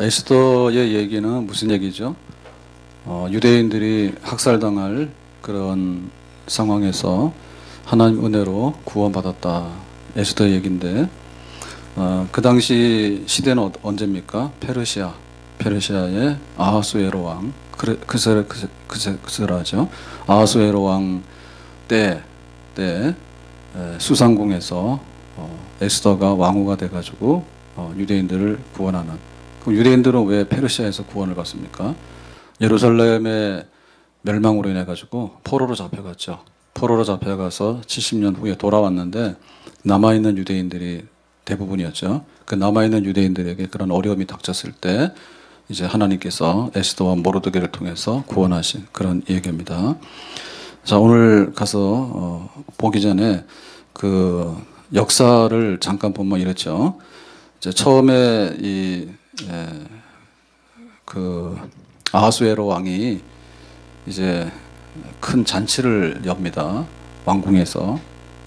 에스더의 얘기는 무슨 얘기죠? 유대인들이 학살당할 그런 상황에서 하나님 은혜로 구원받았다. 에스더 얘기인데, 그 당시 시대는 언제입니까? 페르시아의 아하수에로 왕, 그스라죠. 아하수에로 왕 때 수상궁에서 에스더가 왕후가 돼가지고 유대인들을 구원하는. 그럼 유대인들은 왜 페르시아에서 구원을 받습니까? 예루살렘의 멸망으로 인해 가지고 포로로 잡혀갔죠. 포로로 잡혀가서 70년 후에 돌아왔는데 남아있는 유대인들이 대부분이었죠. 그 남아있는 유대인들에게 그런 어려움이 닥쳤을 때 이제 하나님께서 에스더와 모르드게를 통해서 구원하신 그런 얘기입니다. 자, 오늘 가서 보기 전에 그 역사를 잠깐 보면 이렇죠. 이제 처음에 그 아하수에로 왕이 이제 큰 잔치를 엽니다. 왕궁에서.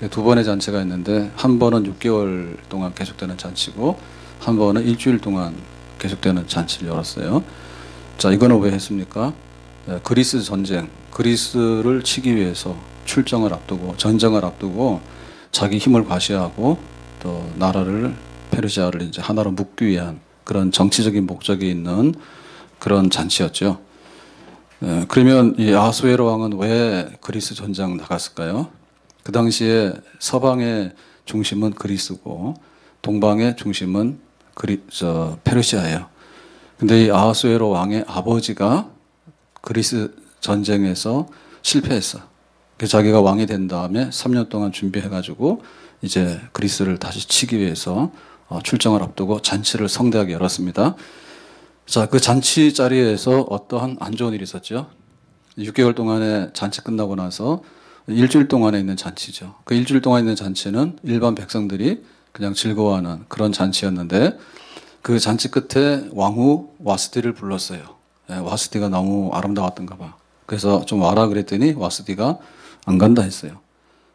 두 번의 잔치가 있는데 한 번은 6개월 동안 계속되는 잔치고 한 번은 일주일 동안 계속되는 잔치를 열었어요. 자, 이거는 왜 했습니까? 그리스 전쟁, 그리스를 치기 위해서 출정을 앞두고 전쟁을 앞두고 자기 힘을 과시하고 또 나라를 페르시아를 이제 하나로 묶기 위한 그런 정치적인 목적이 있는 그런 잔치였죠. 그러면 이 아하수에로 왕은 왜 그리스 전쟁 나갔을까요? 그 당시에 서방의 중심은 그리스고 동방의 중심은 페르시아예요. 근데 이 아하수에로 왕의 아버지가 그리스 전쟁에서 실패했어. 그래서 자기가 왕이 된 다음에 3년 동안 준비해가지고 이제 그리스를 다시 치기 위해서 출정을 앞두고 잔치를 성대하게 열었습니다. 자, 그 잔치 자리에서 어떠한 안 좋은 일이 있었죠. 6개월 동안의 잔치 끝나고 나서 일주일 동안에 있는 잔치죠. 그 일주일 동안 있는 잔치는 일반 백성들이 그냥 즐거워하는 그런 잔치였는데 그 잔치 끝에 왕후 와스디를 불렀어요. 와스디가 너무 아름다웠던가 봐. 그래서 좀 와라 그랬더니 와스디가 안 간다 했어요.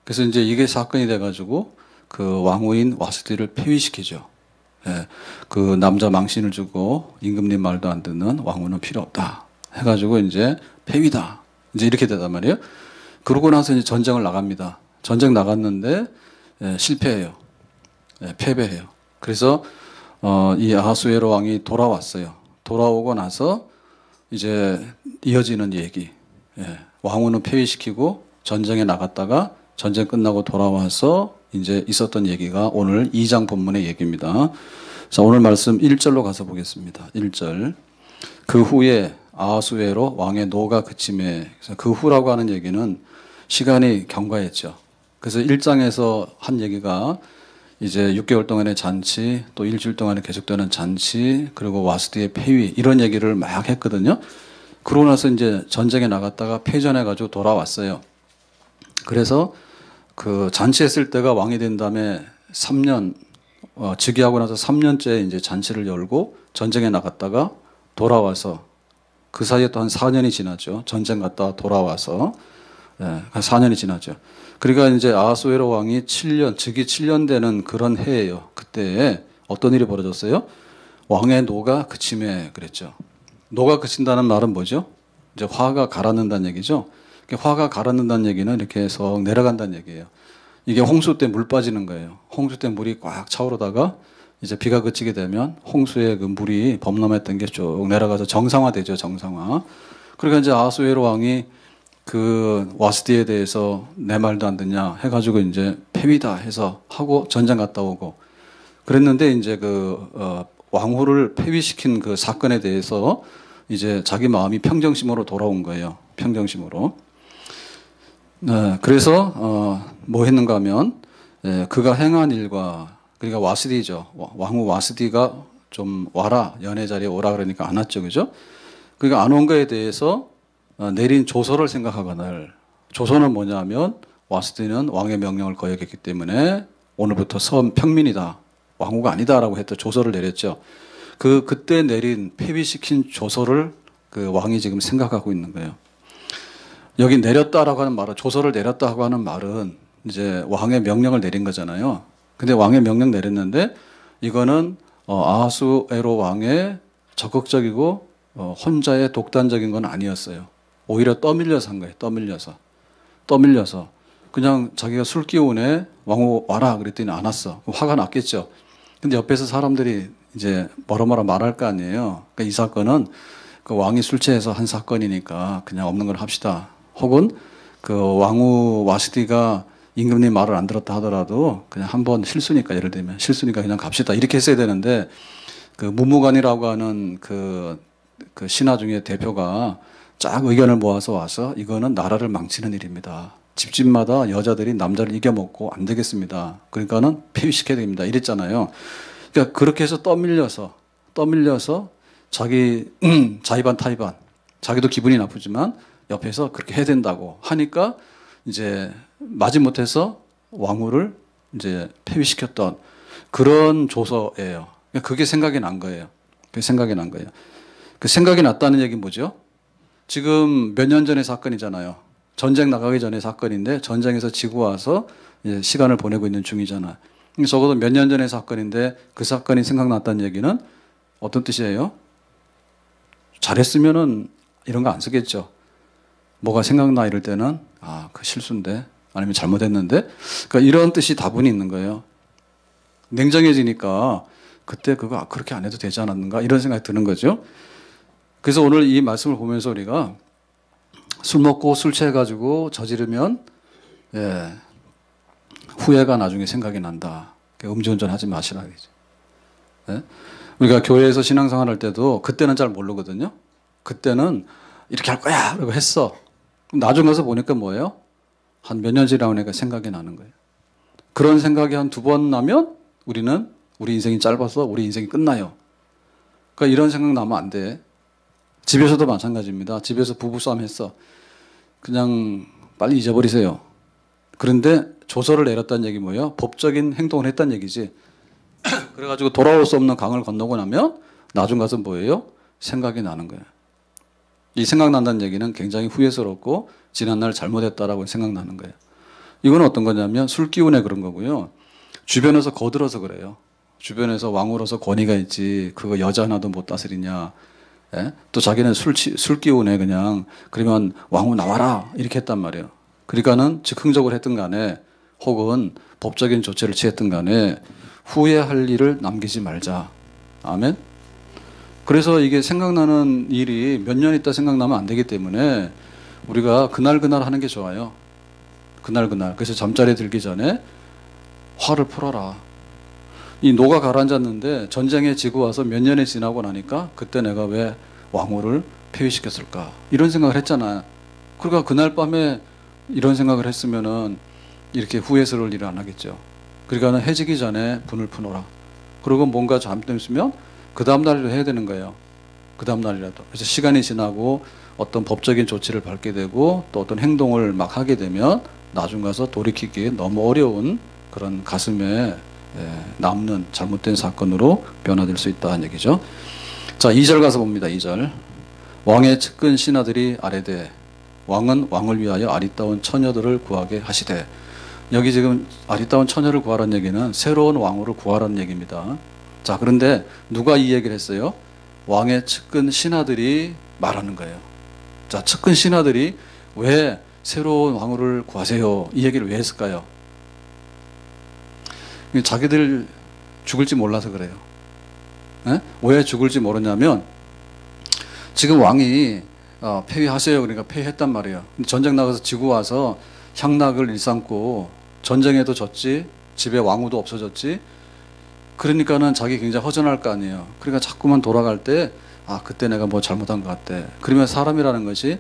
그래서 이제 이게 사건이 돼가지고 그 왕후인 와스디를 폐위시키죠. 그 남자 망신을 주고 임금님 말도 안 듣는 왕후는 필요 없다 해가지고 이제 폐위다. 이제 이렇게 되단 말이에요. 그러고 나서 이제 전쟁을 나갑니다. 전쟁 나갔는데 실패해요. 패배해요. 그래서 이 아하수에로 왕이 돌아왔어요. 돌아오고 나서 이제 이어지는 얘기. 왕후는 폐위시키고 전쟁에 나갔다가 전쟁 끝나고 돌아와서 이제 있었던 얘기가 오늘 2장 본문의 얘기입니다. 자, 오늘 말씀 1절로 가서 보겠습니다. 1절. 그 후에 아하수에로 왕의 노가 그침에, 그 후라고 하는 얘기는 시간이 경과했죠. 그래서 1장에서 한 얘기가 이제 6개월 동안의 잔치, 또 일주일 동안에 계속되는 잔치, 그리고 와스디의 폐위, 이런 얘기를 막 했거든요. 그러고 나서 이제 전쟁에 나갔다가 패전해가지고 돌아왔어요. 그래서 그 잔치했을 때가 왕이 된 다음에 3년, 즉위하고 나서 3년째 이제 잔치를 열고 전쟁에 나갔다가 돌아와서 그 사이에 또 한 4년이 지났죠. 전쟁 갔다가 돌아와서. 한 4년이 지났죠. 그러니까 이제 아하수에로 왕이 7년, 즉위 7년 되는 그런 해예요. 그때 어떤 일이 벌어졌어요? 왕의 노가 그침에 그랬죠. 노가 그친다는 말은 뭐죠? 이제 화가 가라앉는다는 얘기죠. 화가 가라앉는다는 얘기는 이렇게 해서 내려간다는 얘기예요. 이게 홍수 때 물 빠지는 거예요. 홍수 때 물이 꽉 차오르다가 이제 비가 그치게 되면 홍수의 그 물이 범람했던 게 쭉 내려가서 정상화되죠. 정상화. 그러니까 이제 아하수에로 왕이 그 와스디에 대해서 내 말도 안 듣냐 해가지고 이제 폐위다 해서 하고 전쟁 갔다 오고 그랬는데 이제 왕후를 폐위시킨 그 사건에 대해서 이제 자기 마음이 평정심으로 돌아온 거예요. 평정심으로. 그래서 뭐 했는가 하면 그가 행한 일과 그러니까 와스디죠. 왕후 와스디가 좀 와라 연회 자리에 오라 그러니까 안 왔죠, 그죠? 그러니까 안 온 거에 대해서 내린 조서를 생각하거늘. 조서는 뭐냐면 와스디는 왕의 명령을 거역했기 때문에 오늘부터 평민이다. 왕후가 아니다라고 했던 조서를 내렸죠. 그때 내린 폐위시킨 조서를 그 왕이 지금 생각하고 있는 거예요. 여기 내렸다라고 하는 말은 조서를 내렸다고 하는 말은 이제 왕의 명령을 내린 거잖아요. 근데 왕의 명령 내렸는데 이거는 아하수에로 왕의 적극적이고 혼자의 독단적인 건 아니었어요. 오히려 떠밀려서 한 거예요. 떠밀려서 그냥 자기가 술 기운에 왕후 와라 그랬더니 안 왔어. 화가 났겠죠. 근데 옆에서 사람들이 이제 뭐라 말할 거 아니에요. 그러니까 이 사건은 그 왕이 술 취해서 한 사건이니까 그냥 없는 걸 합시다. 혹은 그 왕후 와스티가 임금님 말을 안 들었다 하더라도 그냥 한번 실수니까, 예를 들면 실수니까 그냥 갑시다, 이렇게 했어야 되는데, 그 무무관이라고 하는 그 신하 중에 대표가 쫙 의견을 모아서 와서 이거는 나라를 망치는 일입니다. 집집마다 여자들이 남자를 이겨먹고 안 되겠습니다. 그러니까는 폐위시켜야 됩니다. 이랬잖아요. 그러니까 그렇게 해서 떠밀려서 자기 자의반 타의반, 자기도 기분이 나쁘지만 옆에서 그렇게 해야 된다고 하니까 이제 마지못해서 왕후를 이제 폐위시켰던 그런 조서예요. 그게 생각이 난 거예요. 그 생각이 났다는 얘기는 뭐죠? 지금 몇 년 전의 사건이잖아요. 전쟁 나가기 전의 사건인데 전쟁에서 지고 와서 이제 시간을 보내고 있는 중이잖아요. 적어도 몇 년 전의 사건인데 그 사건이 생각났다는 얘기는 어떤 뜻이에요? 잘했으면은 이런 거 안 쓰겠죠. 뭐가 생각나 이럴 때는 그 실수인데, 아니면 잘못했는데, 그러니까 이런 뜻이 다분히 있는 거예요. 냉정해지니까 그때 그거 그렇게 안 해도 되지 않았는가 이런 생각이 드는 거죠. 그래서 오늘 이 말씀을 보면서 우리가 술 먹고 술 취해가지고 저지르면 후회가 나중에 생각이 난다. 음주운전 하지 마시라 그러죠. 예? 우리가 교회에서 신앙생활 할 때도 그때는 잘 모르거든요. 그때는 이렇게 할 거야 라고 했어. 나중에 가서 보니까 뭐예요? 한 몇 년 지나니까 생각이 나는 거예요. 그런 생각이 한 2번 나면 우리 인생이 짧아서 우리 인생이 끝나요. 그러니까 이런 생각 나면 안 돼. 집에서도 마찬가지입니다. 집에서 부부싸움 했어. 그냥 빨리 잊어버리세요. 그런데 조서를 내렸다는 얘기 뭐예요? 법적인 행동을 했다는 얘기지. 그래가지고 돌아올 수 없는 강을 건너고 나면 나중 가서 뭐예요? 생각이 나는 거예요. 이 생각난다는 얘기는 굉장히 후회스럽고 지난날 잘못했다라고 생각나는 거예요. 이건 어떤 거냐면 술 기운에 그런 거고요. 주변에서 거들어서 그래요. 주변에서 왕으로서 권위가 있지 그거 여자 하나도 못 다스리냐. 예? 또 자기는 술 기운에 그냥 그러면 왕후 나와라 이렇게 했단 말이에요. 그러니까는 즉흥적으로 했든 간에 혹은 법적인 조치를 취했든 간에 후회할 일을 남기지 말자. 아멘. 그래서 이게 생각나는 일이 몇 년 있다 생각나면 안 되기 때문에 우리가 그날 하는 게 좋아요. 그날. 그래서 잠자리에 들기 전에 화를 풀어라. 이 노가 가라앉았는데 전쟁에 지고 와서 몇 년이 지나고 나니까 그때 내가 왜 왕후를 폐위시켰을까 이런 생각을 했잖아요. 그러니까 그날 밤에 이런 생각을 했으면은 이렇게 후회스러울 일을 안 하겠죠. 그러니까 해지기 전에 분을 푸노라. 그리고 뭔가 잘못됐으면 그 다음 날이라도 해야 되는 거예요. 그 다음 날이라도. 그래서 시간이 지나고 어떤 법적인 조치를 밟게 되고 또 어떤 행동을 막 하게 되면 나중 가서 돌이키기 너무 어려운 그런 가슴에 남는 잘못된 사건으로 변화될 수 있다는 얘기죠. 자, 2절 가서 봅니다. 2절. 왕의 측근 신하들이 아뢰되 왕은 왕을 위하여 아리따운 처녀들을 구하게 하시되. 여기 지금 아리따운 처녀를 구하라는 얘기는 새로운 왕후를 구하라는 얘기입니다. 자, 그런데 누가 이 얘기를 했어요? 왕의 측근 신하들이 말하는 거예요. 자, 측근 신하들이 왜 새로운 왕후를 구하세요? 이 얘기를 왜 했을까요? 자기들 죽을지 몰라서 그래요. 네? 왜 죽을지 모르냐면 지금 왕이 폐위하세요. 그러니까 폐위했단 말이에요. 근데 전쟁 나가서 지고 와서 향락을 일삼고 전쟁에도 졌지, 집에 왕후도 없어졌지. 그러니까는 자기 굉장히 허전할 거 아니에요. 그러니까 자꾸만 돌아갈 때 그때 내가 뭐 잘못한 것 같아. 그러면 사람이라는 것이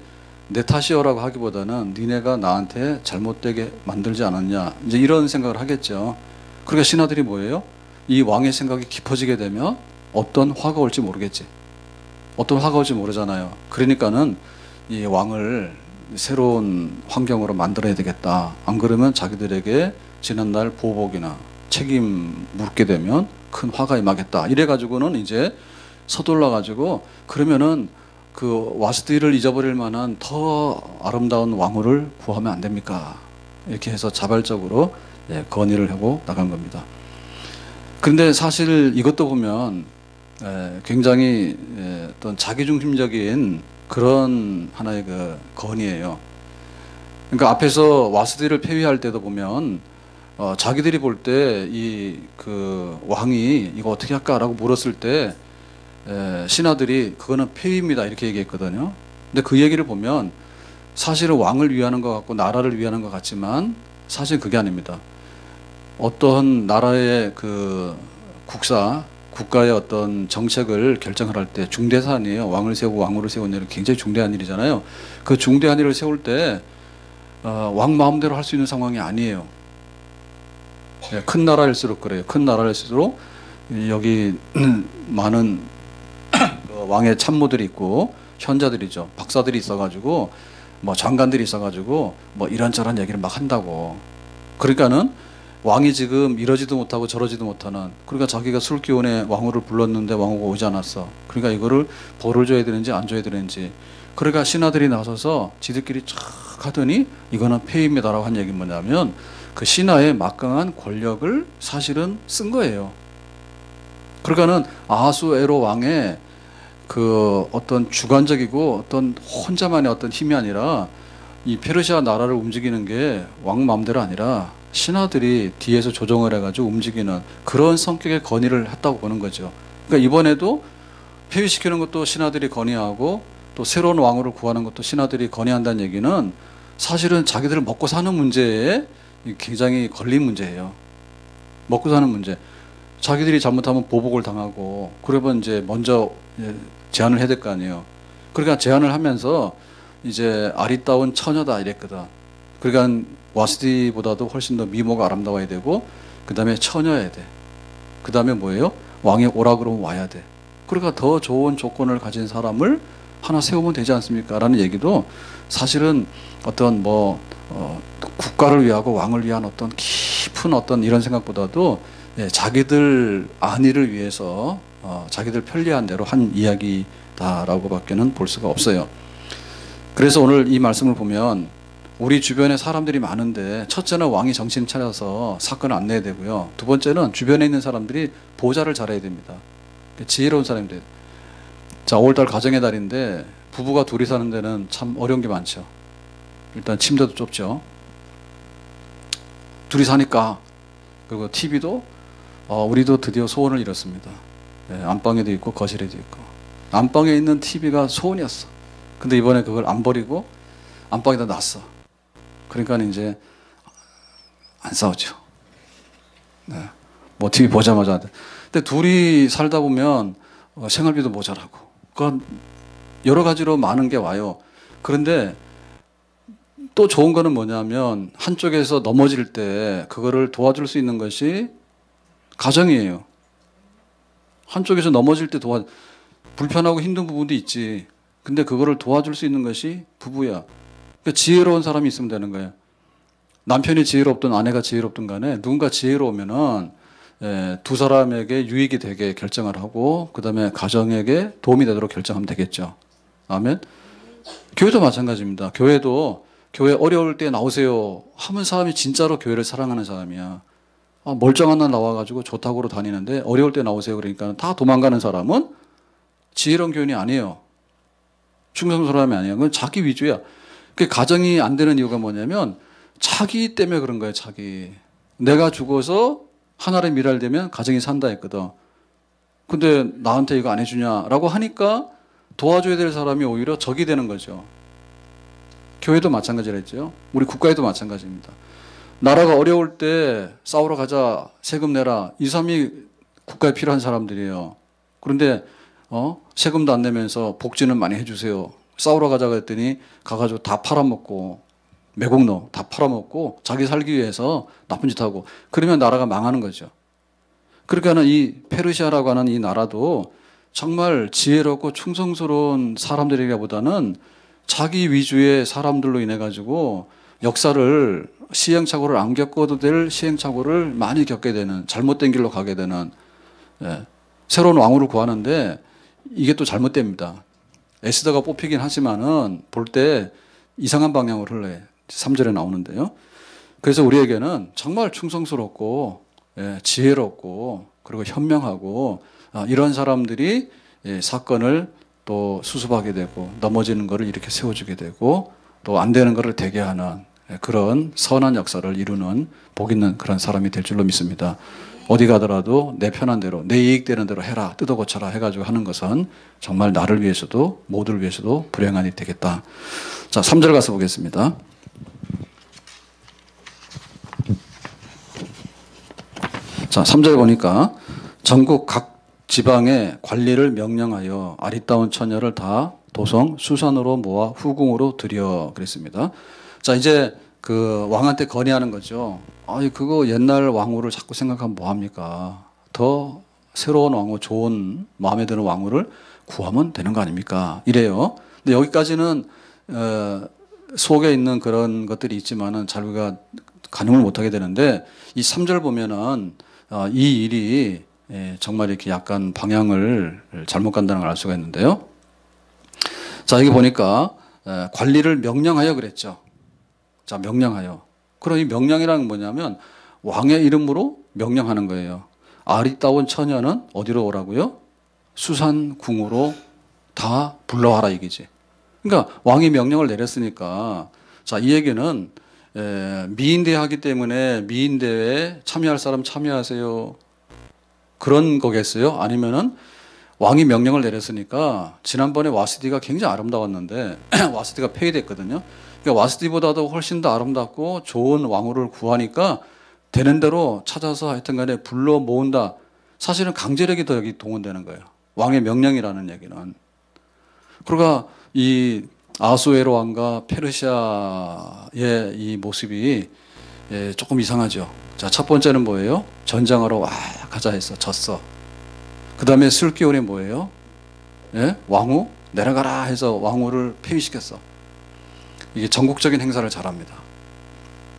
내 탓이여라고 하기보다는 니네가 나한테 잘못되게 만들지 않았냐, 이제 이런 생각을 하겠죠. 그러니까 신하들이 뭐예요? 이 왕의 생각이 깊어지게 되면 어떤 화가 올지 모르겠지. 어떤 화가 올지 모르잖아요. 그러니까는 이 왕을 새로운 환경으로 만들어야 되겠다. 안 그러면 자기들에게 지난날 보복이나 책임 묻게 되면 큰 화가 임하겠다. 이래가지고는 이제 서둘러가지고 그러면은 그 와스티를 잊어버릴 만한 더 아름다운 왕후를 구하면 안 됩니까? 이렇게 해서 자발적으로 건의를 하고 나간 겁니다. 그런데 사실 이것도 보면 굉장히 어떤 자기중심적인 그런 하나의 그 건의예요. 그러니까 앞에서 와스디를 폐위할 때도 보면 자기들이 볼 때 이 그 왕이 이거 어떻게 할까라고 물었을 때 신하들이 그거는 폐위입니다 이렇게 얘기했거든요. 근데 그 얘기를 보면 사실은 왕을 위하는 것 같고 나라를 위하는 것 같지만 사실 그게 아닙니다. 어떤 나라의 그 국가의 어떤 정책을 결정을 할 때 중대 사안이에요. 왕을 세우고 왕후를 세우는 일은 굉장히 중대한 일이잖아요. 그 중대한 일을 세울 때 왕 마음대로 할 수 있는 상황이 아니에요. 큰 나라일수록 그래요. 큰 나라일수록 여기 많은 왕의 참모들이 있고 현자들이죠. 박사들이 있어가지고 뭐 장관들이 있어가지고 뭐 이런저런 얘기를 막 한다고. 그러니까는 왕이 지금 이러지도 못하고 저러지도 못하는, 그러니까 자기가 술 기운에 왕후를 불렀는데 왕후가 오지 않았어. 그러니까 이거를 벌을 줘야 되는지 안 줘야 되는지. 그러니까 신하들이 나서서 지들끼리 쫙 하더니 이거는 폐위입니다라고 한 얘기는 뭐냐면 그 신하의 막강한 권력을 사실은 쓴 거예요. 그러니까는 아하수에로 왕의 그 어떤 주관적이고 어떤 혼자만의 어떤 힘이 아니라 이 페르시아 나라를 움직이는 게 왕 마음대로 아니라 신하들이 뒤에서 조정을 해가지고 움직이는 그런 성격의 건의를 했다고 보는 거죠. 그러니까 이번에도 폐위시키는 것도 신하들이 건의하고 또 새로운 왕후를 구하는 것도 신하들이 건의한다는 얘기는 사실은 자기들 먹고 사는 문제에 굉장히 걸린 문제예요. 먹고 사는 문제. 자기들이 잘못하면 보복을 당하고 그러면 이제 먼저 제안을 해야 될 거 아니에요. 그러니까 제안을 하면서 이제 아리따운 처녀다 이랬거든. 그러니까 와스디보다도 훨씬 더 미모가 아름다워야 되고 그 다음에 처녀여야 돼. 그 다음에 뭐예요? 왕이 오라 그러면 와야 돼. 그러니까 더 좋은 조건을 가진 사람을 하나 세우면 되지 않습니까? 라는 얘기도 사실은 어떤 국가를 위하고 왕을 위한 어떤 깊은 어떤 이런 생각보다도 자기들 안위를 위해서 자기들 편리한 대로 한 이야기다라고 밖에는 볼 수가 없어요. 그래서 오늘 이 말씀을 보면 우리 주변에 사람들이 많은데 첫째는 왕이 정신 차려서 사건을 안 내야 되고요. 두 번째는 주변에 있는 사람들이 보좌를 잘해야 됩니다. 지혜로운 사람들. 자, 5월달 가정의 달인데 부부가 둘이 사는 데는 참 어려운 게 많죠. 일단 침대도 좁죠. 둘이 사니까. 그리고 TV도 우리도 드디어 소원을 이뤘습니다. 안방에도 있고 거실에도 있고. 안방에 있는 TV가 소원이었어. 근데 이번에 그걸 안 버리고 안방에다 놨어. 그러니까 이제 안 싸우죠. 네. 뭐 TV 보자마자. 근데 둘이 살다 보면 생활비도 모자라고. 그러니까 여러 가지로 많은 게 와요. 그런데 또 좋은 거는 뭐냐면 한쪽에서 넘어질 때 그거를 도와줄 수 있는 것이 가정이에요. 한쪽에서 넘어질 때 불편하고 힘든 부분도 있지. 근데 그거를 도와줄 수 있는 것이 부부야. 그러니까 지혜로운 사람이 있으면 되는 거예요. 남편이 지혜롭든 아내가 지혜롭든 간에 누군가 지혜로우면은 두 사람에게 유익이 되게 결정을 하고 그 다음에 가정에게 도움이 되도록 결정하면 되겠죠. 아멘. 교회도 마찬가지입니다. 교회도 교회 어려울 때 나오세요 하면 사람이 진짜로 교회를 사랑하는 사람이야. 멀쩡한 날 나와가지고 좋다고로 다니는데 어려울 때 나오세요 그러니까 다 도망가는 사람은 지혜로운 교인이 아니에요. 충성스러운 사람이 아니에요. 그건 자기 위주야. 그 가정이 안 되는 이유가 뭐냐면 자기 때문에 그런 거예요. 자기. 내가 죽어서 하나의 미랄 되면 가정이 산다 했거든. 근데 나한테 이거 안 해주냐라고 하니까 도와줘야 될 사람이 오히려 적이 되는 거죠. 교회도 마찬가지랬죠. 우리 국가에도 마찬가지입니다. 나라가 어려울 때 싸우러 가자, 세금 내라. 이 사람이 국가에 필요한 사람들이에요. 그런데 세금도 안 내면서 복지는 많이 해주세요. 싸우러 가자고 했더니 가가지고 다 팔아먹고 매국노 다 팔아먹고 자기 살기 위해서 나쁜 짓 하고 그러면 나라가 망하는 거죠. 그러니까는 이 페르시아라고 하는 이 나라도 정말 지혜롭고 충성스러운 사람들이라보다는 자기 위주의 사람들로 인해 가지고 역사를 시행착오를 안 겪어도 될 시행착오를 많이 겪게 되는 잘못된 길로 가게 되는 새로운 왕후를 구하는데 이게 또 잘못됩니다. 에스더가 뽑히긴 하지만은 볼 때 이상한 방향으로 흘러요. 3절에 나오는데요. 그래서 우리에게는 정말 충성스럽고 지혜롭고 그리고 현명하고 이런 사람들이 사건을 또 수습하게 되고 넘어지는 것을 이렇게 세워주게 되고 또 안 되는 것을 되게 하는 그런 선한 역사를 이루는 복 있는 그런 사람이 될 줄로 믿습니다. 어디 가더라도 내 편한 대로 내 이익되는 대로 해라 뜯어 고쳐라 해가지고 하는 것은 정말 나를 위해서도 모두를 위해서도 불행한 일이 되겠다. 자, 3절 가서 보겠습니다. 자, 3절 보니까 전국 각 지방의 관리를 명령하여 아리따운 처녀를 다 도성 수산으로 모아 후궁으로 들여 그랬습니다. 자, 이제 그 왕한테 건의하는 거죠. 아니, 그거 옛날 왕후를 자꾸 생각하면 뭐합니까? 더 새로운 왕후, 좋은 마음에 드는 왕후를 구하면 되는 거 아닙니까? 이래요. 근데 여기까지는 속에 있는 그런 것들이 있지만은 잘 우리가 가늠을 못하게 되는데 이 3절 보면은 이 일이 정말 이렇게 약간 방향을 잘못 간다는 걸 알 수가 있는데요. 자, 여기 보니까 관리를 명령하여 그랬죠. 자, 명령하여. 그럼 이 명령이라는 건 뭐냐면 왕의 이름으로 명령하는 거예요. 아리따운 처녀는 어디로 오라고요? 수산궁으로 다 불러와라 이기지. 그러니까 왕이 명령을 내렸으니까 자, 이 얘기는 미인대회 하기 때문에 미인대회에 참여할 사람 참여하세요. 그런 거겠어요? 아니면은 왕이 명령을 내렸으니까 지난번에 와스디가 굉장히 아름다웠는데 와스디가 폐위됐거든요. 그러니까 와스디보다도 훨씬 더 아름답고 좋은 왕후를 구하니까 되는 대로 찾아서 하여튼 간에 불러 모은다. 사실은 강제력이 더 여기 동원되는 거예요. 왕의 명령이라는 얘기는. 그러니까 이 아수에로 왕과 페르시아의 이 모습이 조금 이상하죠. 자, 첫 번째는 뭐예요? 전장하러 와 가자 했어. 졌어. 그 다음에 술기운이 뭐예요? 왕후 내려가라 해서 왕후를 폐위시켰어. 이게 전국적인 행사를 잘합니다.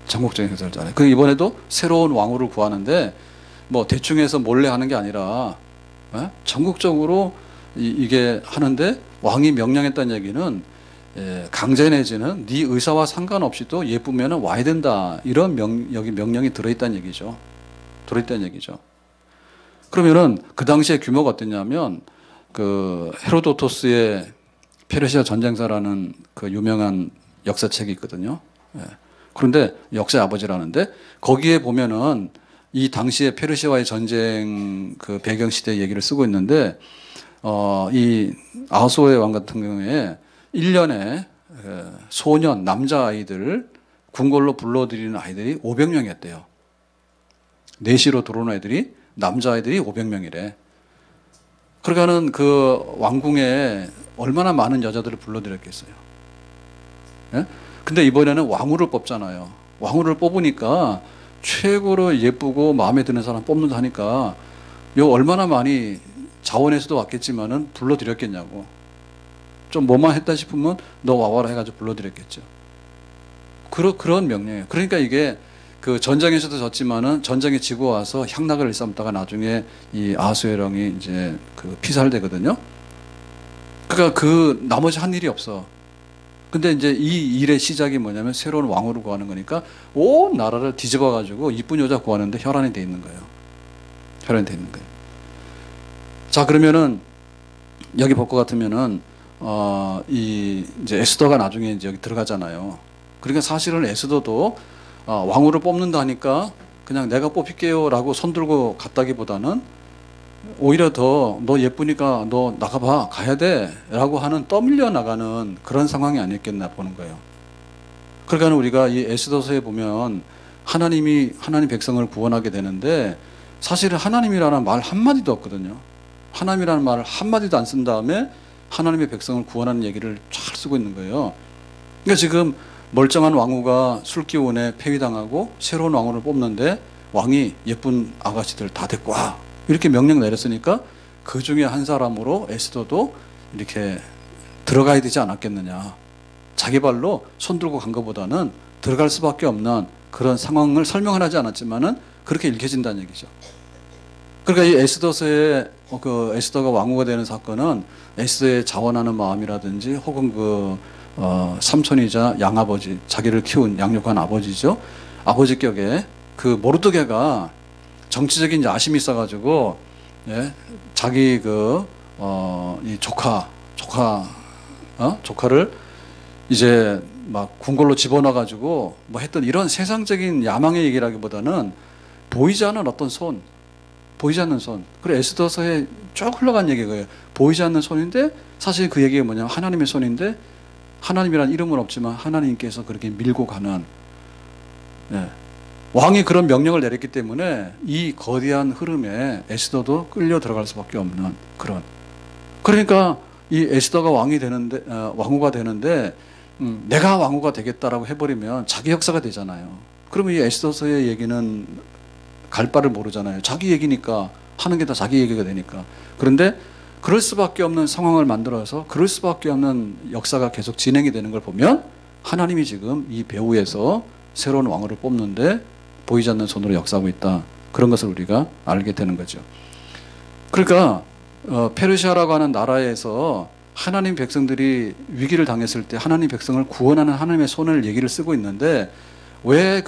전국적인 행사를 잘해. 그 이번에도 새로운 왕후를 구하는데 뭐 대충 해서 몰래 하는 게 아니라 전국적으로 이게 하는데 왕이 명령했다는 얘기는 강제 내지는 네 의사와 상관없이도 예쁘면 와야 된다. 이런 여기 명령이 들어있다는 얘기죠. 들어있다는 얘기죠. 그러면은 그 당시에 규모가 어땠냐면 그 헤로도토스의 페르시아 전쟁사라는 그 유명한 역사책이 있거든요. 그런데 역사의 아버지라는데 거기에 보면은 이 당시에 페르시아와의 전쟁 그 배경 시대 얘기를 쓰고 있는데 이 아하수의 왕 같은 경우에 1년에 소년 남자아이들 궁궐로 불러들이는 아이들이 500명이었대요. 내시로 들어오는 아이들이 남자아이들이 500명이래. 그러니까는 그 왕궁에 얼마나 많은 여자들을 불러들였겠어요. 근데 이번에는 왕후를 뽑잖아요. 왕후를 뽑으니까 최고로 예쁘고 마음에 드는 사람 뽑는다 하니까 요 얼마나 많이 자원에서도 왔겠지만은 불러들였겠냐고. 좀 뭐만 했다 싶으면 너 와와라 해가지고 불러들였겠죠. 그런 명령이에요. 그러니까 이게 그 전쟁에서도 졌지만은 전쟁에 지고 와서 향락을 일삼다가 나중에 이 아하수에롱이 이제 그 피살되거든요. 그러니까 그 나머지 한 일이 없어. 근데 이제 이 일의 시작이 뭐냐면 새로운 왕후를 구하는 거니까 온 나라를 뒤집어 가지고 이쁜 여자 구하는데 혈안이 돼 있는 거예요. 혈안이 돼 있는 거예요. 자, 그러면은 여기 볼 것 같으면은 이 이제 에스더가 나중에 이제 여기 들어가잖아요. 그러니까 사실은 에스더도 왕후를 뽑는다 하니까 그냥 내가 뽑힐게요라고 손 들고 갔다기보다는 오히려 더 너 예쁘니까 너 나가봐 가야 돼라고 하는 떠밀려 나가는 그런 상황이 아니었겠나 보는 거예요. 그러니까 우리가 이 에스더서에 보면 하나님 백성을 구원하게 되는데 사실은 하나님이라는 말 한마디도 없거든요. 하나님이라는 말을 한마디도 안 쓴 다음에 하나님의 백성을 구원하는 얘기를 잘 쓰고 있는 거예요. 그러니까 지금 멀쩡한 왕후가 술기운에 폐위당하고 새로운 왕후를 뽑는데 왕이 예쁜 아가씨들 다 데리고 와 이렇게 명령 내렸으니까 그 중에 한 사람으로 에스더도 이렇게 들어가야 되지 않았겠느냐. 자기 발로 손 들고 간 것보다는 들어갈 수밖에 없는 그런 상황을 설명을 하지 않았지만은 그렇게 읽혀진다는 얘기죠. 그러니까 이 에스더서의 그 에스더가 왕후가 되는 사건은 에스더의 자원하는 마음이라든지 혹은 그 삼촌이자 양아버지 자기를 키운 양육한 아버지죠. 아버지 격에 그 모르드게가 정치적인 야심이 있어가지고 예? 자기 이 조카를 이제 막 궁궐로 집어넣어가지고 뭐 했던 이런 세상적인 야망의 얘기라기보다는 보이지 않는 어떤 손, 보이지 않는 손. 그래 에스더서에 쭉 흘러간 얘기가 보이지 않는 손인데 사실 그 얘기가 뭐냐면 하나님의 손인데 하나님이란 이름은 없지만 하나님께서 그렇게 밀고 가는 예. 왕이 그런 명령을 내렸기 때문에 이 거대한 흐름에 에스더도 끌려 들어갈 수밖에 없는 그런. 그러니까 이 에스더가 왕이 되는데 왕후가 되는데 내가 왕후가 되겠다라고 해버리면 자기 역사가 되잖아요. 그러면 이 에스더서의 얘기는 갈 바를 모르잖아요. 자기 얘기니까 하는 게 다 자기 얘기가 되니까. 그런데 그럴 수밖에 없는 상황을 만들어서 그럴 수밖에 없는 역사가 계속 진행이 되는 걸 보면 하나님이 지금 이 배후에서 새로운 왕후를 뽑는데 보이지 않는 손으로 역사하고 있다. 그런 것을 우리가 알게 되는 거죠. 그러니까 페르시아라고 하는 나라에서 하나님 백성들이 위기를 당했을 때 하나님 백성을 구원하는 하나님의 손을 얘기를 쓰고 있는데 왜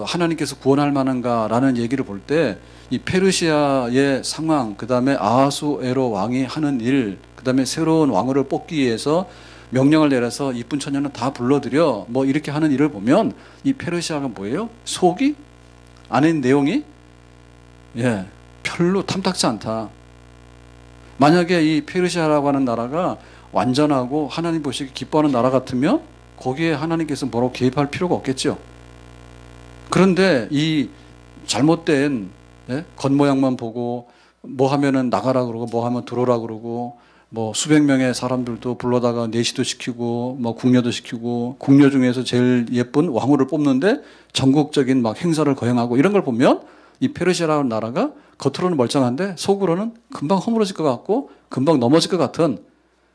하나님께서 구원할 만한가라는 얘기를 볼 때 이 페르시아의 상황, 그 다음에 아하수에로 왕이 하는 일, 그 다음에 새로운 왕후를 뽑기 위해서 명령을 내려서 이쁜 처녀는 다 불러들여 뭐 이렇게 하는 일을 보면 이 페르시아가 뭐예요? 속이? 안에 있는 내용이? 예, 별로 탐탁지 않다. 만약에 이 페르시아라고 하는 나라가 완전하고 하나님 보시기 기뻐하는 나라 같으면 거기에 하나님께서 뭐라고 개입할 필요가 없겠죠. 그런데 이 잘못된 겉모양만 보고 뭐 하면은 나가라 그러고 뭐 하면 들어오라 그러고 뭐 수백 명의 사람들도 불러다가 내시도 시키고 뭐 궁녀도 시키고 궁녀 중에서 제일 예쁜 왕후를 뽑는데 전국적인 막 행사를 거행하고 이런 걸 보면 이 페르시아라는 나라가 겉으로는 멀쩡한데 속으로는 금방 허물어질 것 같고 금방 넘어질 것 같은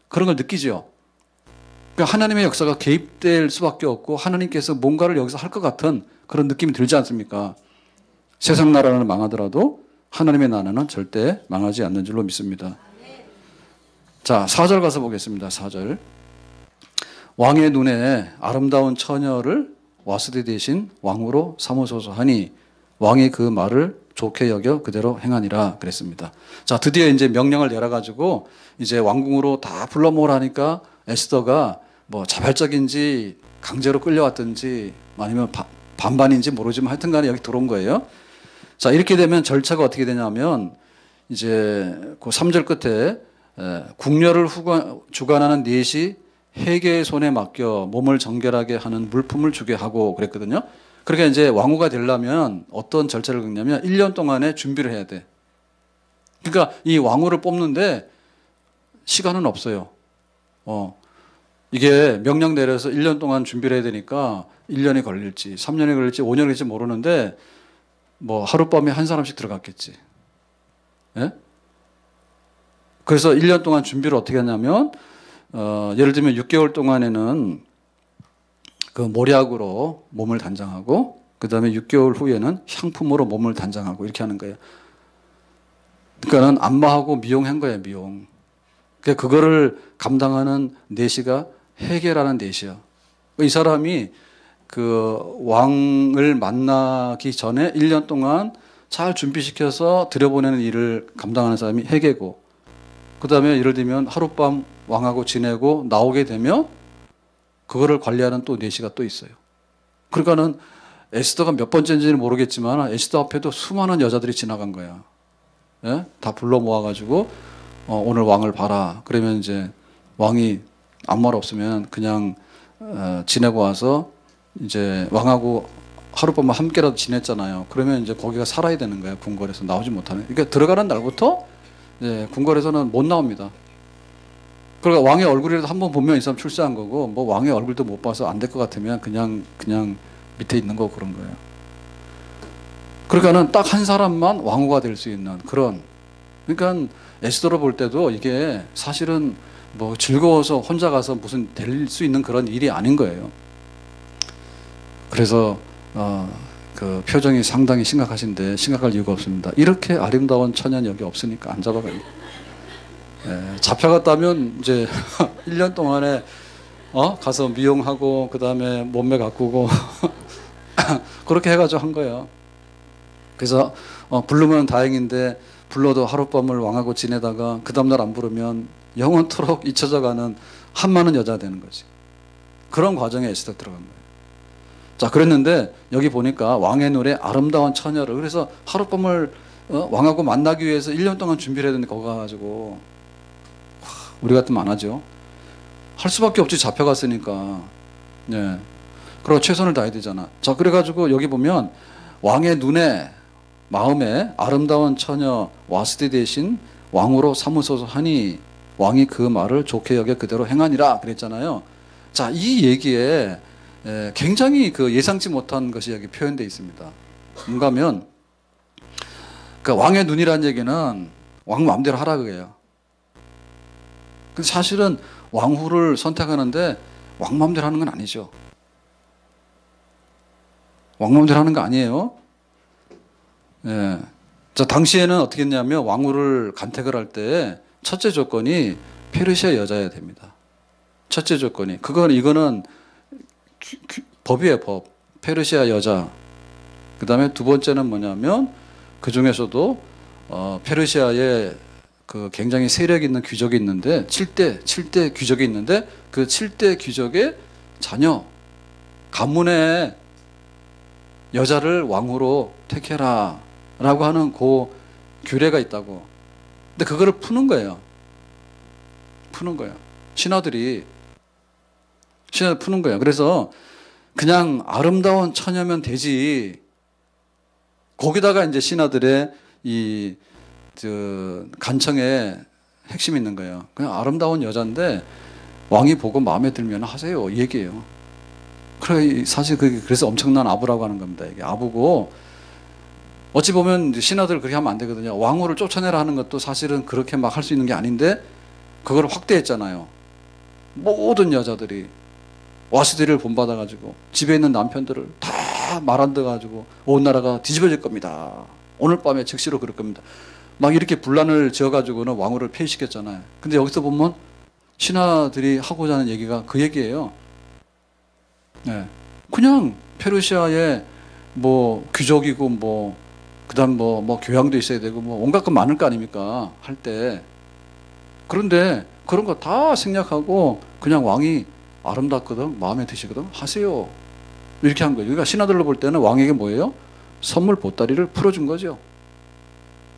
그런 걸 느끼죠. 그러니까 하나님의 역사가 개입될 수밖에 없고 하나님께서 뭔가를 여기서 할 것 같은 그런 느낌이 들지 않습니까? 세상 나라는 망하더라도 하나님의 나라는 절대 망하지 않는 줄로 믿습니다. 자, 4절 가서 보겠습니다. 4절. 왕의 눈에 아름다운 처녀를 와스디 대신 왕후로 삼으소서 하니 왕이 그 말을 좋게 여겨 그대로 행하니라 그랬습니다. 자, 드디어 이제 명령을 내려가지고 이제 왕궁으로 다 불러 모으라니까 에스더가 뭐 자발적인지 강제로 끌려왔든지 아니면 반반인지 모르지만 하여튼 간에 여기 들어온 거예요. 자, 이렇게 되면 절차가 어떻게 되냐면 이제 그 3절 끝에 궁녀를 주관하는 넷이 해계의 손에 맡겨 몸을 정결하게 하는 물품을 주게 하고 그랬거든요. 그러니까 이제 왕후가 되려면 어떤 절차를 겪냐면 1년 동안의 준비를 해야 돼. 그러니까 이 왕후를 뽑는데 시간은 없어요. 이게 명령 내려서 1년 동안 준비를 해야 되니까 1년이 걸릴지 3년이 걸릴지 5년이 걸릴지 모르는데 뭐 하룻밤에 한 사람씩 들어갔겠지. 예? 그래서 1년 동안 준비를 어떻게 하냐면 예를 들면 6개월 동안에는 그 모략으로 몸을 단장하고 그 다음에 6개월 후에는 향품으로 몸을 단장하고 이렇게 하는 거예요. 그러니까는 안마하고 미용한 거예요, 미용. 그러니까 그거를 감당하는 내시가 해계라는 내시야. 이 사람이 그 왕을 만나기 전에 1년 동안 잘 준비시켜서 들여보내는 일을 감당하는 사람이 해계고, 그 다음에 예를 들면 하룻밤 왕하고 지내고 나오게 되면 그거를 관리하는 또 내시가 또 있어요. 그러니까는 에스더가 몇 번째인지는 모르겠지만 에스더 앞에도 수많은 여자들이 지나간 거야. 예? 다 불러 모아가지고 오늘 왕을 봐라. 그러면 이제 왕이 아무 말 없으면 그냥 지내고 와서 이제 왕하고 하룻밤만 함께라도 지냈잖아요. 그러면 이제 거기가 살아야 되는 거야. 궁궐에서 나오지 못하는. 그러니까 들어가는 날부터 이제 궁궐에서는 못 나옵니다. 그러니까 왕의 얼굴이라도 한번 보면 이 사람 출세한 거고, 뭐 왕의 얼굴도 못 봐서 안 될 것 같으면 그냥 밑에 있는 거 그런 거예요. 그러니까는 딱 한 사람만 왕후가 될 수 있는 그런. 그러니까 에스더로 볼 때도 이게 사실은 뭐 즐거워서 혼자 가서 무슨 될 수 있는 그런 일이 아닌 거예요. 그래서 그 표정이 상당히 심각하신데 심각할 이유가 없습니다. 이렇게 아름다운 처녀는 여기 없으니까 안 잡아가요. 예, 잡혀갔다면 이제 1년 동안에 가서 미용하고 그 다음에 몸매 가꾸고 그렇게 해가지고 한 거예요. 그래서 부르면 다행인데 불러도 하룻밤을 왕하고 지내다가 그 다음날 안 부르면 영원토록 잊혀져가는 한많은 여자가 되는 거지. 그런 과정에 에스더 들어간 거예요. 자, 그랬는데 여기 보니까 왕의 눈에 아름다운 처녀를, 그래서 하룻밤을 왕하고 만나기 위해서 1년 동안 준비를 해야 되는데 거기 가가지고 우리 같으면 안 하죠. 할 수밖에 없지, 잡혀갔으니까. 네. 그리고 최선을 다해야 되잖아. 자, 그래가지고 여기 보면 왕의 눈에 마음에 아름다운 처녀 와스디 대신 왕으로 삼으소서 하니 왕이 그 말을 좋게 여겨 그대로 행하니라 그랬잖아요. 자, 이 얘기에 굉장히 그 예상치 못한 것이 여기 표현되어 있습니다. 뭔가 하면 그 왕의 눈이라는 얘기는 왕 마음대로 하라 그게요. 근데 사실은 왕후를 선택하는데 왕 마음대로 하는 건 아니죠. 왕 마음대로 하는 거 아니에요. 예. 자, 당시에는 어떻게 했냐면 왕후를 간택을 할 때 첫째 조건이 페르시아 여자여야 됩니다. 첫째 조건이. 이거는 법이에요, 법. 페르시아 여자. 그 다음에 두 번째는 뭐냐면 그 중에서도 페르시아에 그 굉장히 세력 있는 귀족이 있는데 7대 귀족이 있는데 그 7대 귀족의 자녀, 가문의 여자를 왕후로 택해라 라고 하는 그 규례가 있다고. 근데 그거를 푸는 거예요. 푸는 거예요. 신하들이 푸는 거예요. 그래서 그냥 아름다운 처녀면 되지. 거기다가 이제 신하들의 간청에 핵심이 있는 거예요. 그냥 아름다운 여자인데 왕이 보고 마음에 들면 하세요. 이 얘기예요. 그래, 사실 그래서 엄청난 아부라고 하는 겁니다. 이게 아부고, 어찌 보면 신하들 그렇게 하면 안 되거든요. 왕후를 쫓아내라 하는 것도 사실은 그렇게 막 할 수 있는 게 아닌데 그걸 확대했잖아요. 모든 여자들이 와스디를 본받아가지고 집에 있는 남편들을 다 말 안 들어가지고 온 나라가 뒤집어질 겁니다. 오늘 밤에 즉시로 그럴 겁니다. 막 이렇게 분란을 지어가지고는 왕후를 폐위시켰잖아요. 근데 여기서 보면 신하들이 하고자 하는 얘기가 그 얘기예요. 네. 그냥 페르시아의 뭐 귀족이고 뭐 그다음 뭐 교양도 있어야 되고 뭐 온갖 것 많을 거 아닙니까? 할 때. 그런데 그런 거 다 생략하고 그냥 왕이 아름답거든, 마음에 드시거든, 하세요. 이렇게 한 거예요. 그러니까 신하들로 볼 때는 왕에게 뭐예요? 선물 보따리를 풀어준 거죠.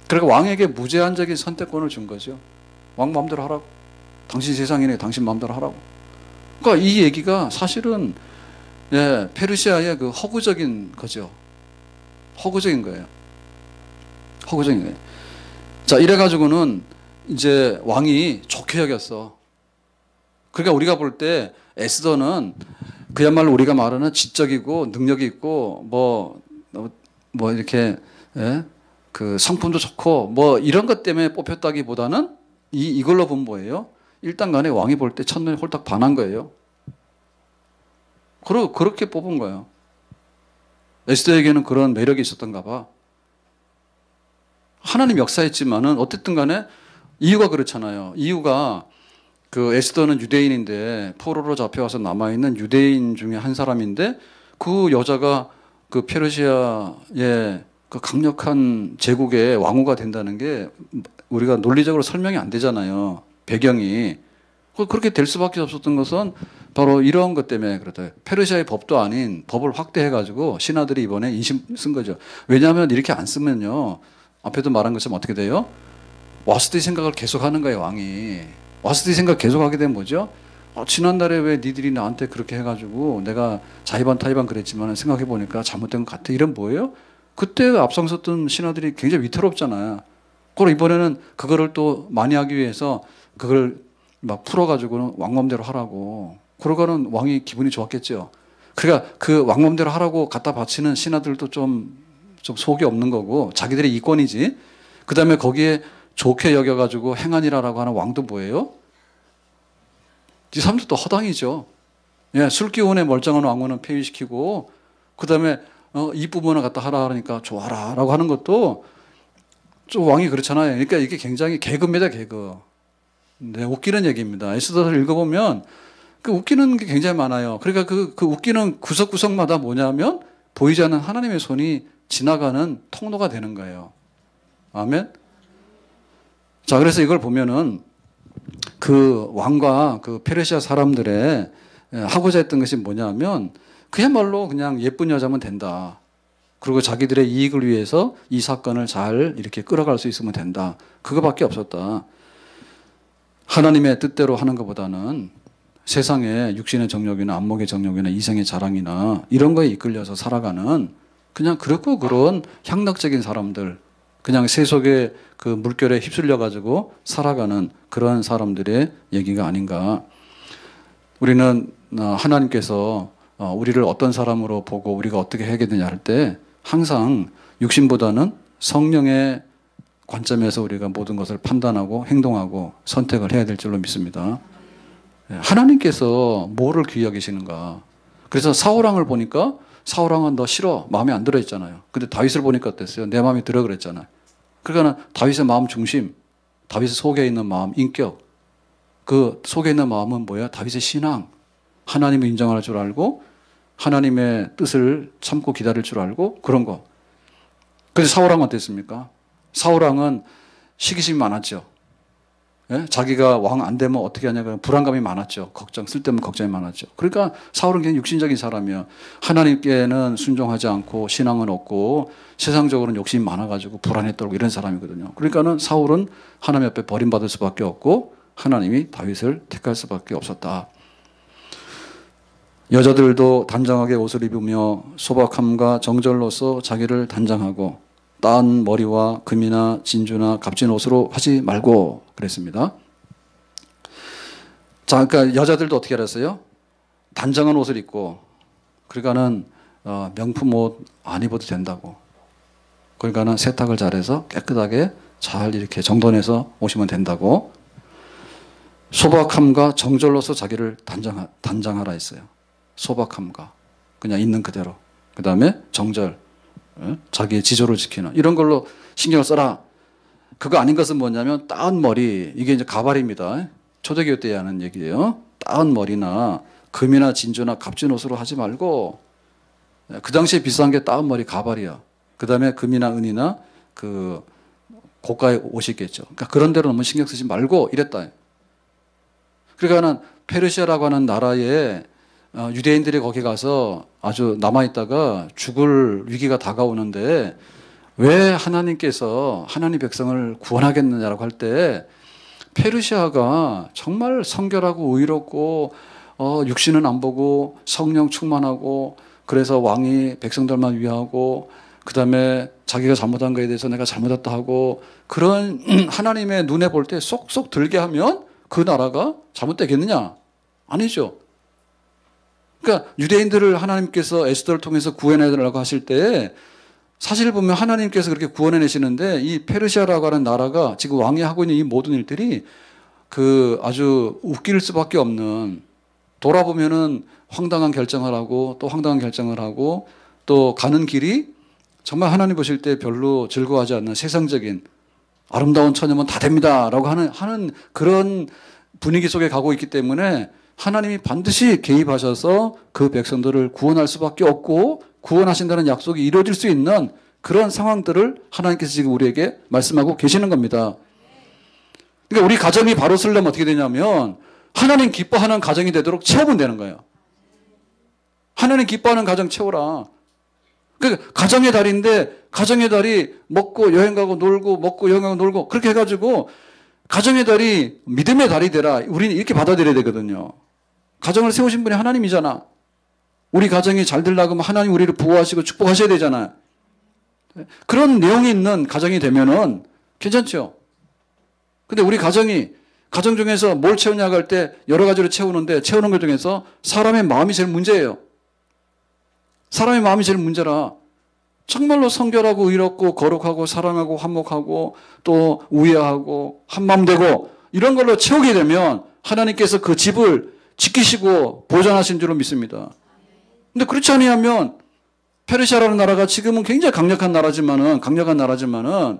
그러니까 왕에게 무제한적인 선택권을 준 거죠. 왕 마음대로 하라고. 당신 세상이네, 당신 마음대로 하라고. 그러니까 이 얘기가 사실은 페르시아의 그 허구적인 거죠. 허구적인 거예요. 허구적인 거예요. 자, 이래가지고는 이제 왕이 좋게 여겼어. 그러니까 우리가 볼 때 에스더는 그야말로 우리가 말하는 지적이고 능력이 있고 뭐 이렇게 그 성품도 좋고 뭐 이런 것 때문에 뽑혔다기보다는 이걸로 본 뭐예요? 일단 간에 왕이 볼 때 첫눈에 홀딱 반한 거예요. 그렇게 뽑은 거예요. 에스더에게는 그런 매력이 있었던가 봐. 하나님 역사했지만은 어쨌든 간에 이유가 그렇잖아요. 이유가 그 에스더는 유대인인데 포로로 잡혀와서 남아있는 유대인 중에 한 사람인데 그 여자가 그 페르시아의 그 강력한 제국의 왕후가 된다는 게 우리가 논리적으로 설명이 안 되잖아요. 배경이. 그렇게 될 수밖에 없었던 것은 바로 이런 것 때문에 그렇다. 페르시아의 법도 아닌 법을 확대해가지고 신하들이 이번에 인심 쓴 거죠. 왜냐하면 이렇게 안 쓰면요. 앞에도 말한 것처럼 어떻게 돼요? 와스디 생각을 계속하는 거예요, 왕이. 와스디 생각 계속하게 되면 뭐죠? 지난달에 왜 니들이 나한테 그렇게 해가지고 내가 자의반 타의반 그랬지만 생각해보니까 잘못된 것 같아. 이런 뭐예요? 그때 앞장섰던 신하들이 굉장히 위태롭잖아요. 그리고 이번에는 그거를 또 많이 하기 위해서 그걸 막 풀어가지고는 왕맘대로 하라고. 그러고는 왕이 기분이 좋았겠죠. 그러니까 그 왕맘대로 하라고 갖다 바치는 신하들도 좀 속이 없는 거고 자기들의 이권이지. 그 다음에 거기에 좋게 여겨가지고 행하니라라고 하는 왕도 뭐예요? 이 사람도 또 허당이죠. 예, 술기운에 멀쩡한 왕후는 폐위시키고 그 다음에 이 부분을 갖다 하라 하니까 좋아라 라고 하는 것도 좀 왕이 그렇잖아요. 그러니까 이게 굉장히 개그입니다, 개그. 네, 웃기는 얘기입니다. 에스더를 읽어보면 그 웃기는 게 굉장히 많아요. 그러니까 그 웃기는 구석구석마다 뭐냐면 보이지 않는 하나님의 손이 지나가는 통로가 되는 거예요. 아멘. 자, 그래서 이걸 보면은 그 왕과 그 페르시아 사람들의 하고자 했던 것이 뭐냐면 그야말로 그냥 예쁜 여자면 된다. 그리고 자기들의 이익을 위해서 이 사건을 잘 이렇게 끌어갈 수 있으면 된다. 그거밖에 없었다. 하나님의 뜻대로 하는 것보다는 세상에 육신의 정욕이나 안목의 정욕이나 이성의 자랑이나 이런 거에 이끌려서 살아가는 그냥 그렇고 그런 향락적인 사람들, 그냥 세속의 그 물결에 휩쓸려 가지고 살아가는 그런 사람들의 얘기가 아닌가. 우리는 하나님께서 우리를 어떤 사람으로 보고 우리가 어떻게 해야 되느냐 할 때 항상 육신보다는 성령의 관점에서 우리가 모든 것을 판단하고 행동하고 선택을 해야 될 줄로 믿습니다. 하나님께서 뭐를 귀여기시는가. 그래서 사울왕을 보니까 사울왕은 너 싫어, 마음에 안 들어 했잖아요. 근데 다윗을 보니까 어땠어요? 내 마음에 들어 그랬잖아요. 그러니까 다윗의 마음 중심, 다윗의 속에 있는 마음, 인격, 그 속에 있는 마음은 뭐야? 다윗의 신앙, 하나님을 인정할 줄 알고 하나님의 뜻을 참고 기다릴 줄 알고 그런 거. 그래서 사울왕은 어땠습니까? 사울왕은 시기심이 많았죠. 예? 자기가 왕 안 되면 어떻게 하냐고 불안감이 많았죠. 걱정, 쓸데없는 걱정이 많았죠. 그러니까 사울은 그냥 육신적인 사람이야. 하나님께는 순종하지 않고 신앙은 없고 세상적으로는 욕심이 많아가지고 불안에 떨고 이런 사람이거든요. 그러니까는 사울은 하나님 앞에 버림받을 수밖에 없고 하나님이 다윗을 택할 수밖에 없었다. 여자들도 단정하게 옷을 입으며 소박함과 정절로서 자기를 단장하고 따은 머리와 금이나 진주나 값진 옷으로 하지 말고 그랬습니다. 자, 그러니까 여자들도 어떻게 알았어요? 단정한 옷을 입고 그러니까는 명품 옷 안 입어도 된다고. 그러니까는 세탁을 잘해서 깨끗하게 잘 이렇게 정돈해서 오시면 된다고. 소박함과 정절로서 자기를 단장하라 했어요. 소박함과 그냥 있는 그대로. 그 다음에 정절, 자기의 지조를 지키는 이런 걸로 신경을 써라. 그거 아닌 것은 뭐냐면 따은 머리, 이게 이제 가발입니다. 초대교회 때 하는 얘기예요. 따은 머리나 금이나 진주나 값진 옷으로 하지 말고, 그 당시에 비싼 게 따은 머리 가발이야. 그 다음에 금이나 은이나 그 고가의 옷이겠죠. 그러니까 그런 데로 너무 신경 쓰지 말고 이랬다. 그러니까는 페르시아라고 하는 나라에 유대인들이 거기 가서 아주 남아있다가 죽을 위기가 다가오는데 왜 하나님께서 하나님 백성을 구원하겠느냐라고 할 때 페르시아가 정말 성결하고 의롭고 육신은 안 보고 성령 충만하고 그래서 왕이 백성들만 위하고 그 다음에 자기가 잘못한 거에 대해서 내가 잘못했다 하고 그런 하나님의 눈에 볼 때 쏙쏙 들게 하면 그 나라가 잘못되겠느냐? 아니죠. 그러니까 유대인들을 하나님께서 에스더를 통해서 구해내라고 하실 때 사실 보면 하나님께서 그렇게 구원해내시는데 이 페르시아라고 하는 나라가 지금 왕이 하고 있는 이 모든 일들이 그 아주 웃길 수밖에 없는, 돌아보면은 황당한 결정을 하고 또 황당한 결정을 하고 또 가는 길이 정말 하나님 보실 때 별로 즐거워하지 않는 세상적인 아름다운 처녀면 다 됩니다라고 하는 그런 분위기 속에 가고 있기 때문에 하나님이 반드시 개입하셔서 그 백성들을 구원할 수밖에 없고 구원하신다는 약속이 이루어질 수 있는 그런 상황들을 하나님께서 지금 우리에게 말씀하고 계시는 겁니다. 그러니까 우리 가정이 바로 서려면 어떻게 되냐면 하나님 기뻐하는 가정이 되도록 채우면 되는 거예요. 하나님 기뻐하는 가정 채우라. 그러니까 가정의 달인데 가정의 달이 먹고 여행 가고 놀고 먹고 여행 가고 놀고 그렇게 해가지고 가정의 달이 믿음의 달이 되라. 우리는 이렇게 받아들여야 되거든요. 가정을 세우신 분이 하나님이잖아. 우리 가정이 잘 되려고 하면 하나님 우리를 보호하시고 축복하셔야 되잖아요. 그런 내용이 있는 가정이 되면은 괜찮죠. 근데 우리 가정 중에서 뭘 채우냐고 할 때 여러 가지로 채우는데 채우는 것 중에서 사람의 마음이 제일 문제예요. 사람의 마음이 제일 문제라. 정말로 성결하고 의롭고 거룩하고 사랑하고 화목하고 또 우애하고 한마음 되고 이런 걸로 채우게 되면 하나님께서 그 집을 지키시고 보존하신 줄로 믿습니다. 근데 그렇지 아니하면 페르시아라는 나라가 지금은 굉장히 강력한 나라지만은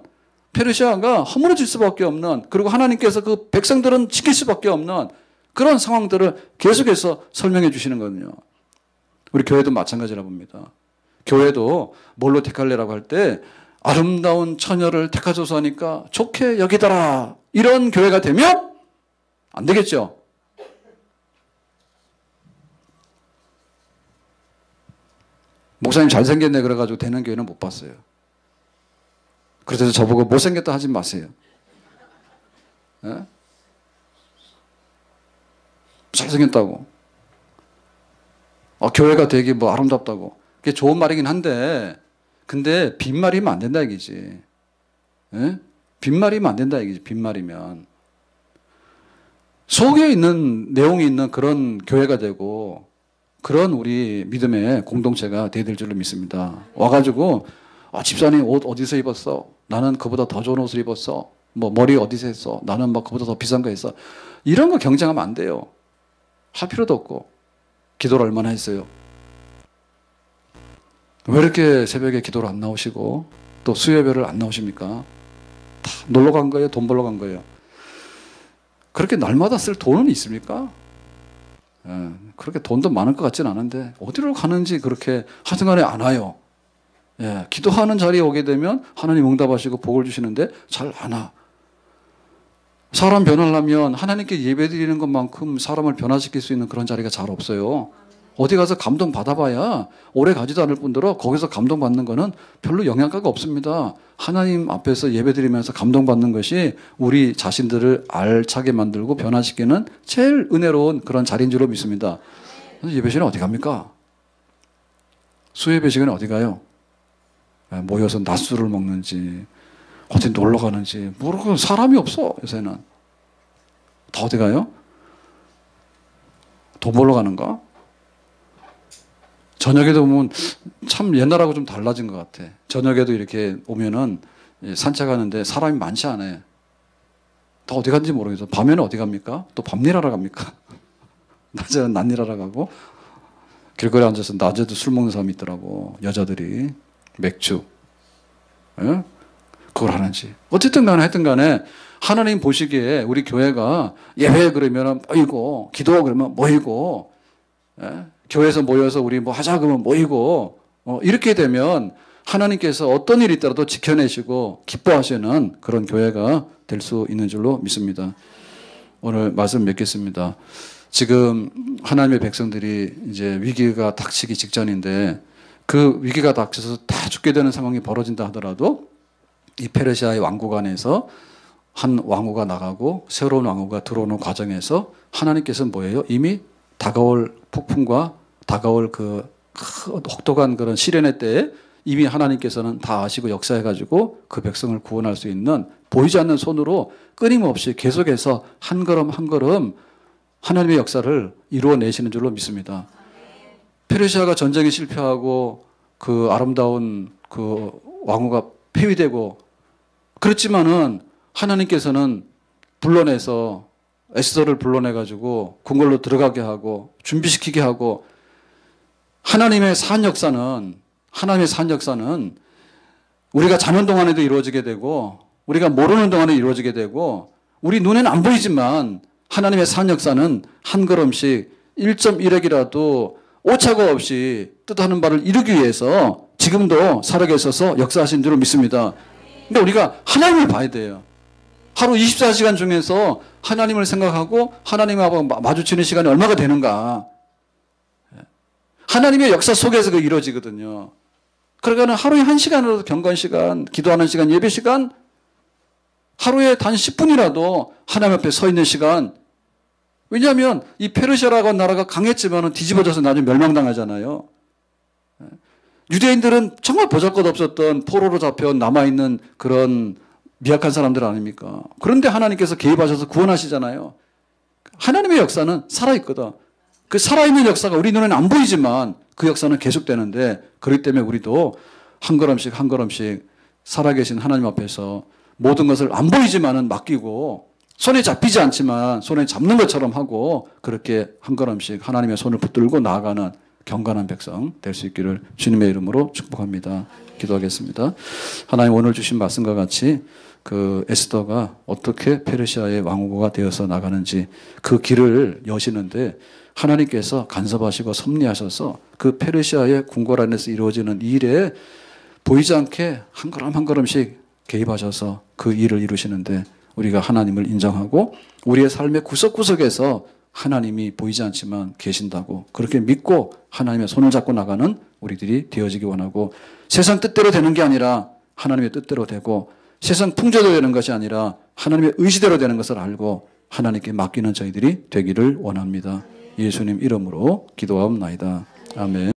페르시아가 허물어질 수밖에 없는, 그리고 하나님께서 그 백성들은 지킬 수밖에 없는 그런 상황들을 계속해서 설명해 주시는 거거든요. 우리 교회도 마찬가지라 봅니다. 교회도 뭘로 택할래라고 할 때 아름다운 처녀를 택하소서 하니까 좋게 여기더라. 이런 교회가 되면 안 되겠죠. 목사님 잘생겼네 그래가지고 되는 교회는 못 봤어요. 그래서 저보고 못생겼다 하지 마세요. 예? 잘생겼다고. 교회가 되게 뭐 아름답다고. 그게 좋은 말이긴 한데, 근데 빈말이면 안 된다 얘기지. 예? 빈말이면 안 된다 얘기지, 빈말이면. 속에 있는 내용이 있는 그런 교회가 되고, 그런 우리 믿음의 공동체가 돼야 될 줄로 믿습니다. 와가지고, 집사님 옷 어디서 입었어? 나는 그보다 더 좋은 옷을 입었어. 뭐 머리 어디서 했어? 나는 막 그보다 더 비싼 거 했어. 이런 거 경쟁하면 안 돼요. 할 필요도 없고. 기도를 얼마나 했어요? 왜 이렇게 새벽에 기도를 안 나오시고 또 수요예배를 안 나오십니까? 다 놀러 간 거예요? 돈 벌러 간 거예요? 그렇게 날마다 쓸 돈은 있습니까? 그렇게 돈도 많을 것 같지는 않은데 어디로 가는지 그렇게 하여튼간에 안 와요. 기도하는 자리에 오게 되면 하나님 응답하시고 복을 주시는데 잘 안 와. 사람 변하려면 하나님께 예배드리는 것만큼 사람을 변화시킬 수 있는 그런 자리가 잘 없어요. 어디 가서 감동 받아봐야 오래 가지도 않을 뿐더러 거기서 감동받는 거는 별로 영향가가 없습니다. 하나님 앞에서 예배드리면서 감동받는 것이 우리 자신들을 알차게 만들고 변화시키는 제일 은혜로운 그런 자리인 줄로 믿습니다. 예배 시간에 어디 갑니까? 수예배 시간에 어디 가요? 모여서 낮술을 먹는지 어디 놀러 가는지 모르고 사람이 없어 요새는. 다 어디 가요? 돈 벌러 가는가? 저녁에도 보면 참 옛날하고 좀 달라진 것 같아. 저녁에도 이렇게 오면은 산책하는데 사람이 많지 않아요. 다 어디 간지 모르겠어. 밤에는 어디 갑니까? 또 밤일하러 갑니까? 낮에는 낮일하러 가고 길거리에 앉아서 낮에도 술 먹는 사람이 있더라고. 여자들이 맥주. 예? 그걸 하는지. 어쨌든 간에 하여튼 간에 하나님 보시기에 우리 교회가 예배 그러면 모이고 기도 그러면 모이고 교회에서 모여서 우리 뭐 하자 그러면 모이고 이렇게 되면 하나님께서 어떤 일이 있더라도 지켜내시고 기뻐하시는 그런 교회가 될 수 있는 줄로 믿습니다. 오늘 말씀 맺겠습니다. 지금 하나님의 백성들이 이제 위기가 닥치기 직전인데 그 위기가 닥쳐서 다 죽게 되는 상황이 벌어진다 하더라도 이 페르시아의 왕국 안에서 한 왕후가 나가고 새로운 왕후가 들어오는 과정에서 하나님께서 뭐예요? 이미 다가올 폭풍과 다가올 그 혹독한 그런 시련의 때에 이미 하나님께서는 다 아시고 역사해가지고 그 백성을 구원할 수 있는 보이지 않는 손으로 끊임없이 계속해서 한 걸음 한 걸음 하나님의 역사를 이루어내시는 줄로 믿습니다. 페르시아가 전쟁에 실패하고 그 아름다운 그 왕후가 폐위되고 그렇지만은 하나님께서는 불러내서 에스더를 불러내가지고 궁궐로 들어가게 하고 준비시키게 하고 하나님의 산 역사는 우리가 자는 동안에도 이루어지게 되고 우리가 모르는 동안에 이루어지게 되고 우리 눈에는 안 보이지만 하나님의 산 역사는 한 걸음씩 1.1핵이라도 오차가 없이 뜻하는 바를 이루기 위해서 지금도 살아계셔서 역사하신 줄을 믿습니다. 근데 우리가 하나님을 봐야 돼요. 하루 24시간 중에서 하나님을 생각하고 하나님하고 마주치는 시간이 얼마가 되는가. 하나님의 역사 속에서 그 이루어지거든요. 그러니까 하루에 1시간이라도 경건 시간, 기도하는 시간, 예배 시간, 하루에 단 10분이라도 하나님 앞에 서 있는 시간. 왜냐하면 이 페르시아라고 하는 나라가 강했지만 뒤집어져서 나중에 멸망당하잖아요. 유대인들은 정말 보잘것없었던 포로로 잡혀온 남아있는 그런 미약한 사람들 아닙니까? 그런데 하나님께서 개입하셔서 구원하시잖아요. 하나님의 역사는 살아있거든. 그 살아있는 역사가 우리 눈에는 안 보이지만 그 역사는 계속되는데 그렇기 때문에 우리도 한 걸음씩 한 걸음씩 살아계신 하나님 앞에서 모든 것을 안 보이지만은 맡기고 손에 잡히지 않지만 손에 잡는 것처럼 하고 그렇게 한 걸음씩 하나님의 손을 붙들고 나아가는 경건한 백성 될 수 있기를 주님의 이름으로 축복합니다. 기도하겠습니다. 하나님 오늘 주신 말씀과 같이 그 에스더가 어떻게 페르시아의 왕후가 되어서 나가는지 그 길을 여시는데 하나님께서 간섭하시고 섭리하셔서 그 그 페르시아의 궁궐 안에서 이루어지는 일에 보이지 않게 한 걸음 한 걸음씩 개입하셔서 그 일을 이루시는데 우리가 하나님을 인정하고 우리의 삶의 구석구석에서 하나님이 보이지 않지만 계신다고 그렇게 믿고 하나님의 손을 잡고 나가는 우리들이 되어지기 원하고 세상 뜻대로 되는 게 아니라 하나님의 뜻대로 되고 세상 풍조대로 되는 것이 아니라 하나님의 의지대로 되는 것을 알고 하나님께 맡기는 저희들이 되기를 원합니다. 예수님 이름으로 기도하옵나이다. 아멘.